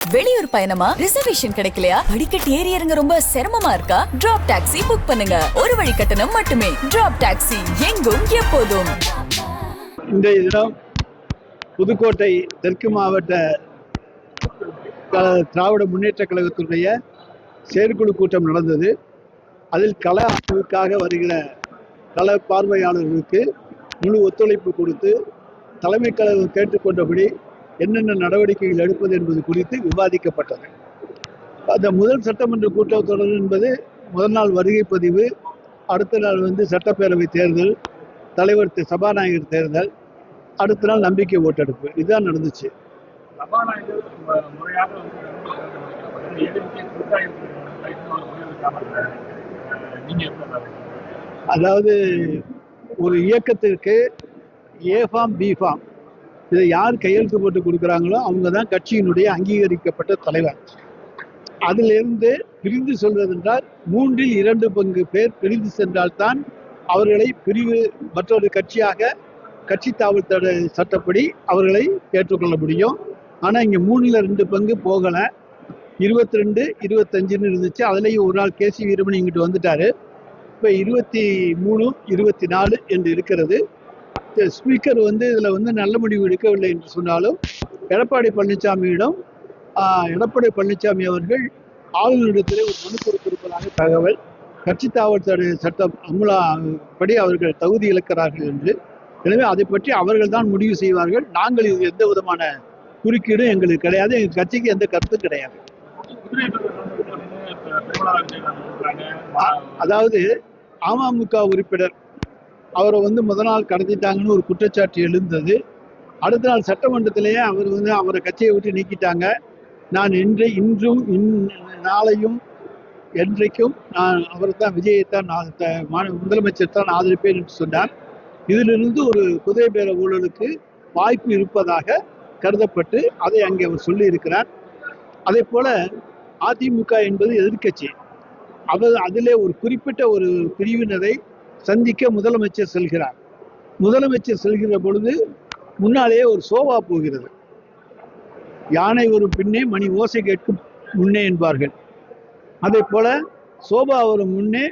வெளியூர் பயணமா ரிசர்வேஷன் கிடைக்கலையா? படிக்கட்டு ஏறி இறங்க ரொம்ப சிரமமா இருக்கா? டிராப் டாக்ஸி புக் பண்ணுங்க. ஒரு வழி கட்டணம் மட்டுமே. டிராப் டாக்ஸி எங்கும் எப்போதும். இன்றைய தினம் புதுக்கோட்டை தெற்கு மாவட்ட திராவிட முன்னேற்ற கழகத்தினுடைய செயற்குழு கூட்டம் நடந்தது. அதில் கள ஆய்வுக்காக வருகிற கள பார்வையாளர்களுக்கு முழு ஒத்துழைப்பு கொடுத்து தலைமை கழகம் கேட்டுக்கொண்டபடி என்னென்ன நடவடிக்கைகள் எடுப்பது என்பது குறித்து விவாதிக்கப்பட்டது. அந்த முதல் சட்டமன்ற கூட்டத்தொடர் என்பது முதல் நாள் வருகை பதிவு, அடுத்த நாள் சட்டப்பேரவை தேர்தல், தலைவர் சபாநாயகர் தேர்தல், அடுத்த நாள் நம்பிக்கை ஓட்டெடுப்பு. இதுதான் நடந்துச்சு. அதாவது ஒரு இயக்கத்திற்கு ஏ ஃபார்ம் பி ஃபார்ம் இதை யார் கையெழுத்து போட்டு கொடுக்குறாங்களோ அவங்க தான் கட்சியினுடைய அங்கீகரிக்கப்பட்ட தலைவர். அதிலிருந்து பிரிந்து சொல்வது என்றால் 2/3 பேர் பிரிந்து சென்றால்தான் அவர்களை பிரிவு மற்றொரு கட்சியாக கட்சி தாவல் சட்டப்படி அவர்களை ஏற்றுக்கொள்ள முடியும். ஆனால் இங்கே 2/3 போகலை. 22, 25 இருந்துச்சு. அதுலேயும் ஒரு நாள் கேசி வீரமணி இங்கிட்டு வந்துட்டாரு. இப்போ 23, 24 என்று இருக்கிறது. ஸ்பீக்கர் இதில் நல்ல முடிவு எடுக்கவில்லை என்று சொன்னாலும் எடப்பாடி பழனிசாமி அவர்கள் ஆளுநரிடத்திலே ஒரு மனு கொடுத்திருப்பதாக தகவல். கட்சி தாவல் சட்டம் படி அவர்கள் தகுதி இழக்கிறார்கள் என்று. எனவே அதை பற்றி அவர்கள் தான் முடிவு செய்வார்கள். நாங்கள் இது எந்த விதமான குறுக்கீடும் எங்களுக்கு கிடையாது. எங்கள் கட்சிக்கு எந்த கருத்தும் கிடையாது. அதாவது அமமுக உறுப்பினர் அவரை முதல் நாள் கடத்திட்டாங்கன்னு ஒரு குற்றச்சாட்டு எழுந்தது. அடுத்த நாள் சட்டமன்றத்திலேயே அவரை கட்சியை விட்டு நீக்கிட்டாங்க. நான் இன்றும் நாளையும் என்றைக்கும் நான் அவரை தான் விஜயத்தான் முதலமைச்சர் தான் ஆதரிப்பேன் என்று சொன்னார். இதிலிருந்து ஒரு குதிரை பேர ஊழலுக்கு வாய்ப்பு இருப்பதாக கருதப்பட்டு அதை அங்கே அவர் சொல்லி இருக்கிறார். அதே போல அதிமுக என்பது எதிர்கட்சி. அதிலே ஒரு குறிப்பிட்ட ஒரு பிரிவினரை சந்திக்க முதலமைச்சர் செல்கிறார். முதலமைச்சர் செல்கிற பொழுது முன்னாலேயே ஒரு சோபா போகிறது. யானை வரும் பின்னே மணி ஓசை கேட்கும் முன்னே என்பார்கள். அதே போல சோபா வரும் முன்னே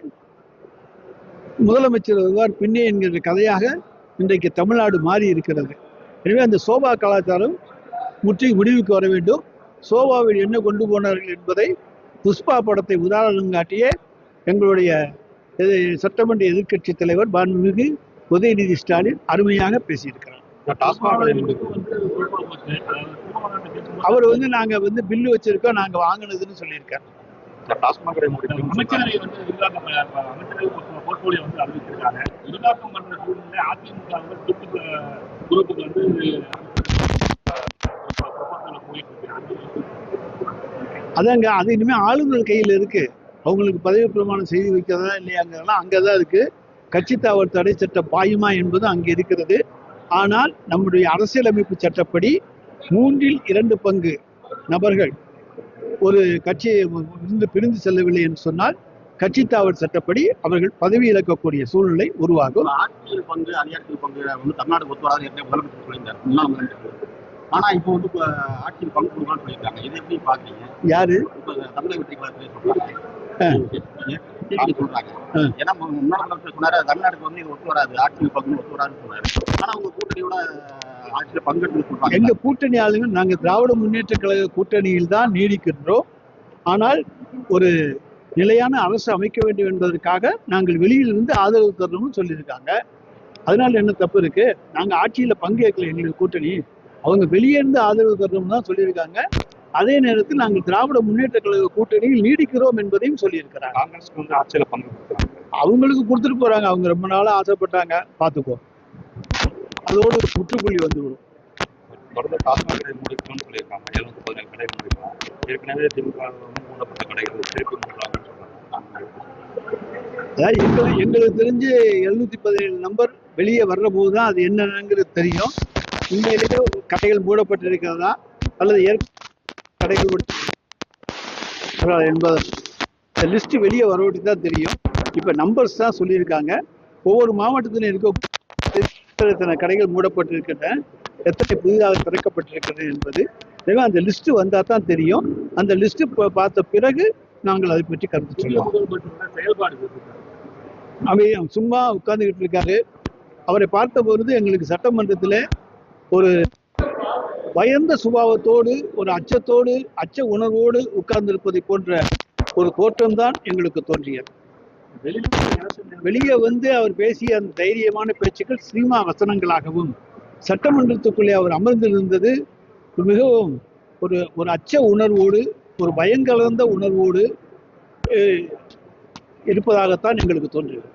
முதலமைச்சர் வருவார் பின்னே என்கிற கதையாக இன்றைக்கு தமிழ்நாடு மாறி இருக்கிறது. எனவே அந்த சோபா கலாச்சாரம் முற்றிலும் முடிவுக்கு வர வேண்டும். சோபாவில் என்ன கொண்டு போனார்கள் என்பதை புஷ்பா படத்தை உதாரணம் காட்டியே எங்களுடைய சட்டமன்ற எதிர்கட்சி தலைவர் மாண்புமிகு உதயநிதி ஸ்டாலின் அருமையாக பேசியிருக்கிறார். அவர் நாங்க பில்லு வச்சிருக்கோம், நாங்க வாங்கினதுன்னு சொல்லியிருக்காரு. அதாங்க, அது இனிமே ஆளுநர் கையில் இருக்கு. அவங்களுக்கு பதவி பிரமாணம் செய்து வைக்கிறதா இல்லையாங்கிறதெல்லாம் அங்கதான் இருக்கு. கட்சி தாவல் தடை சட்டம் பாயுமா என்பது அங்கே இருக்கிறது. ஆனால் நம்முடைய அரசியலமைப்பு சட்டப்படி 2/3 நபர்கள் ஒரு கட்சியை பிரிந்து செல்லவில்லை என்று சொன்னால் கட்சி தாவல் சட்டப்படி அவர்கள் பதவி இழக்கக்கூடிய சூழ்நிலை உருவாகும். ஆட்சியில் பங்கு அதிகாரத்தில் பங்கு தமிழ்நாடு ஒத்துவராது. ஆனா இப்போ ஆட்சியில் பங்கு கொடுக்கலாம்னு சொல்லியிருக்காங்க. இதை எப்படி பாக்குறீங்க? யாரு தமிழக வெற்றி கழகத்திலே சொல்றாங்க. ஏன்னா முன்னாள் முதலமைச்சர் சொன்னாரு தமிழ்நாட்டுக்கு இது ஒத்து வராது, ஆட்சியில் பங்கு ஒத்து வராதுன்னு சொன்னாரு. ஆனா அவங்க கூட்டணியோட ஆட்சியில பங்கெடுத்து சொல்றாங்க. எங்க கூட்டணி ஆளுங்க நாங்க திராவிட முன்னேற்ற கழக கூட்டணியில் தான் நீடிக்கின்றோம். ஆனால் ஒரு நிலையான அரசு அமைக்க வேண்டும் என்பதற்காக நாங்கள் வெளியிலிருந்து ஆதரவு தரணும்னு சொல்லியிருக்காங்க. அதனால என்ன தப்பு இருக்கு? நாங்க ஆட்சியில பங்கேற்கல. எங்களுக்கு கூட்டணி அவங்க வெளியே இருந்து ஆதரவு தரணும் தான் சொல்லியிருக்காங்க. அதே நேரத்தில் நாங்கள் திராவிட முன்னேற்ற கழக கூட்டணியில் நீடிக்கிறோம் என்பதையும் சொல்லியிருக்கிறாங்க. காங்கிரஸ்க்கு ஆட்சியில பங்கு அவங்களுக்கு கொடுத்துட்டு போறாங்க. அவங்க ரொம்ப நாளா ஆசைப்பட்டாங்க, பார்த்துக்கோ. அதோடு ஒரு முற்றுப்புள்ளி வந்துவிடும். தொடர்ந்து டாஸ்மாக் கடை முடிக்கணும்னு சொல்லியிருக்காங்க. 717 கடை முடிக்கலாம். ஏற்கனவே திமுக மூடப்பட்ட கடைகள் திருப்பி மூடலாம்னு சொன்னாங்க. அதாவது எங்களுக்கு தெரிஞ்சு 717 நம்பர் வெளியே வர்ற போதுதான் அது என்னங்கிறது தெரியும். உண்மையிலேயே கடைகள் மூடப்பட்டிருக்கிறதா அல்லது கடைகள் என்பது லிஸ்ட் வெளியே வரவிட்டு தான் தெரியும். இப்ப நம்பர்ஸ் தான் சொல்லியிருக்காங்க. ஒவ்வொரு மாவட்டத்திலும் இருக்க எத்தனை கடைகள் மூடப்பட்டிருக்கின்றன, எத்தனை புதிதாக திறக்கப்பட்டிருக்கிறது என்பது எனவே அந்த லிஸ்ட் வந்தா தான் தெரியும். அந்த லிஸ்ட் பார்த்த பிறகு நாங்கள் அதை பற்றி கருத்து சொல்லுவோம். அவர் சும்மா உட்கார்ந்துகிட்டு இருக்காரு. அவரை பார்த்த பொழுது எங்களுக்கு சட்டமன்றத்தில் ஒரு பயந்த சுபாவத்தோடு, ஒரு அச்சத்தோடு, அச்ச உணர்வோடு உட்கார்ந்திருப்பதை போன்ற ஒரு தோற்றம்தான் எங்களுக்கு தோன்றியது. வெளியே வந்து அவர் பேசிய அந்த தைரியமான பேச்சுக்கள் சினிமா வசனங்களாகவும், சட்டமன்றத்துக்குள்ளே அவர் அமர்ந்திருந்தது மிகவும் ஒரு அச்ச உணர்வோடு, ஒரு பயங்கலந்த உணர்வோடு இருப்பதாகத்தான் எங்களுக்கு தோன்றியது.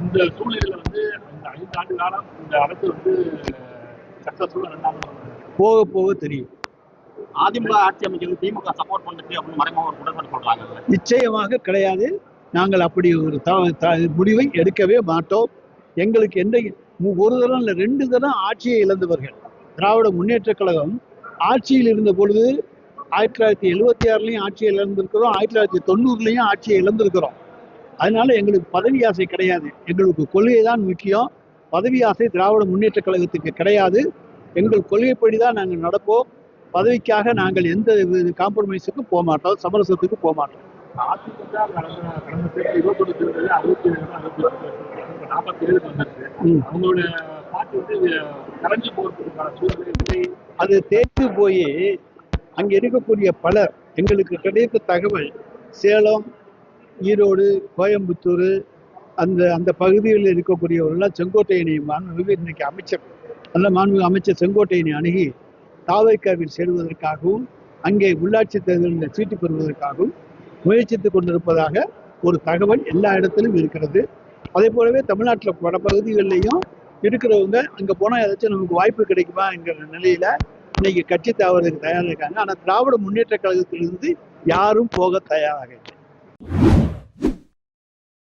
இந்த சூழ்நிலையில வந்து இந்த 5 ஆண்டு காலம் இந்த அரசு வந்து சக்சஸ்ஃபுல்லா போக போக தெரியும். அதிமுக ஆட்சி அமைக்கிறது திமுக சப்போர்ட் பண்ணுச்சு அப்படின்னு மறைமுக ஒரு குற்றச்சாட்டு சொல்றாங்க. நிச்சயமாக கிடையாது. நாங்கள் அப்படி ஒரு முடிவை எடுக்கவே மாட்டோம். எங்களுக்கு ஒரு தரம் இல்லை, 2 தரம் ஆட்சியை இழந்தவர்கள். திராவிட முன்னேற்ற கழகம் ஆட்சியில் இருந்த பொழுது 1976 ஆட்சியை இழந்திருக்கிறோம், 1990 ஆட்சியை இழந்திருக்கிறோம். அதனால எங்களுக்கு பதவி ஆசை கிடையாது. எங்களுக்கு கொள்கை தான் முக்கியம். பதவி ஆசை திராவிட முன்னேற்ற கழகத்துக்கு கிடையாது. எங்கள் கொள்கைப்படி தான் நாங்கள் நடப்போம். பதவிக்காக நாங்கள் எந்த காம்ப்ரமைஸுக்கும் போக மாட்டோம், சமரசத்துக்கு போக மாட்டோம். அதிமுக கடந்த தேர்தல் 21 தேர்தல் 47 வந்துருக்கு. அவங்களோட பார்ட்டி வந்து கலைஞ்சு போறதுக்கான சூழ்நிலை அது தேர்ந்து போய் அங்கே இருக்கக்கூடிய பலர் எங்களுக்கு கிடைத்த தகவல், சேலம், ஈரோடு, கோயம்புத்தூர் அந்த பகுதிகளில் இருக்கக்கூடியவர்கள்லாம் செங்கோட்டையனை மாண்புமிகு இன்னைக்கு மாண்புமிகு அமைச்சர் செங்கோட்டையனை அணுகி தாவைக்காவில் சேருவதற்காகவும் அங்கே உள்ளாட்சி தேர்தலில் சீட்டு பெறுவதற்காகவும் முயற்சித்துக் கொண்டிருப்பதாக ஒரு தகவல் எல்லா இடத்திலும் இருக்கிறது. அதே போலவே தமிழ்நாட்டில் பல பகுதிகளிலையும் இருக்கிறவங்க அங்கே போனால் ஏதாச்சும் நமக்கு வாய்ப்பு கிடைக்குமா என்கிற நிலையில இன்னைக்கு கட்சி தாவறதுக்கு தயாராக இருக்காங்க. ஆனால் திராவிட முன்னேற்ற கழகத்திலிருந்து யாரும் போக தயாராக